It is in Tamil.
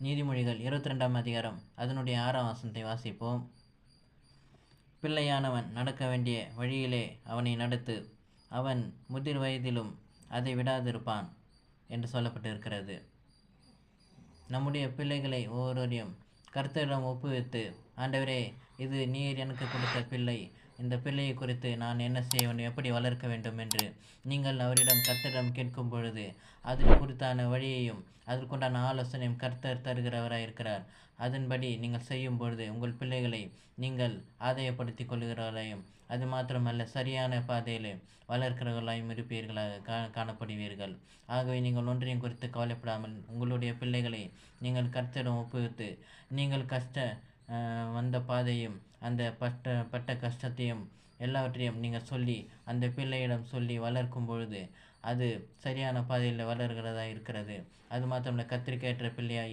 நீதிமொழிகள் 22ஆம் அதிகாரம் அதனுடைய 6ஆம் வசனத்தை வாசிப்போம். பிள்ளையானவன் நடக்க வேண்டிய வழியிலே அவனை நடத்து, அவன் முதிர் வயதிலும் அதை விடாதிருப்பான் என்று சொல்லப்பட்டிருக்கிறது. நம்முடைய பிள்ளைகளை ஒவ்வொருவரையும் கர்த்தரிடம் ஒப்புவித்து, ஆண்டவரே, இது நீர் எனக்கு கொடுத்த பிள்ளை, இந்த பிள்ளையை குறித்து நான் என்ன செய்ய வேண்டும், எப்படி வளர்க்க வேண்டும் என்று நீங்கள் அவரிடம் கர்த்தரிடம் கேட்கும் பொழுது அதற்கு குறித்தான வழியையும் அதற்குண்டான ஆலோசனையும் கர்த்தர் தருகிறவராயிருக்கிறார். அதன்படி நீங்கள் செய்யும் பொழுது உங்கள் பிள்ளைகளை நீங்கள் ஆதாயப்படுத்திக் கொள்கிறவர்களையும், அது மாத்திரமல்ல சரியான பாதையிலே வளர்க்கிறவர்களாயும் இருப்பீர்களாக காணப்படுவீர்கள். ஆகவே நீங்கள் ஒன்றையும் குறித்து கவலைப்படாமல் உங்களுடைய பிள்ளைகளை நீங்கள் கர்த்தரிடம் ஒப்புவித்து, நீங்கள் வந்த பாதையும் அந்த பட்ட கஷ்டத்தையும் எல்லாவற்றையும் நீங்கள் சொல்லி அந்த பிள்ளையிடம் சொல்லி வளர்க்கும் பொழுது அது சரியான பாதையில் வளர்கிறதா இருக்கிறது. அது மாத்திரமல்ல, கத்திரிக்கேற்ற பிள்ளையாக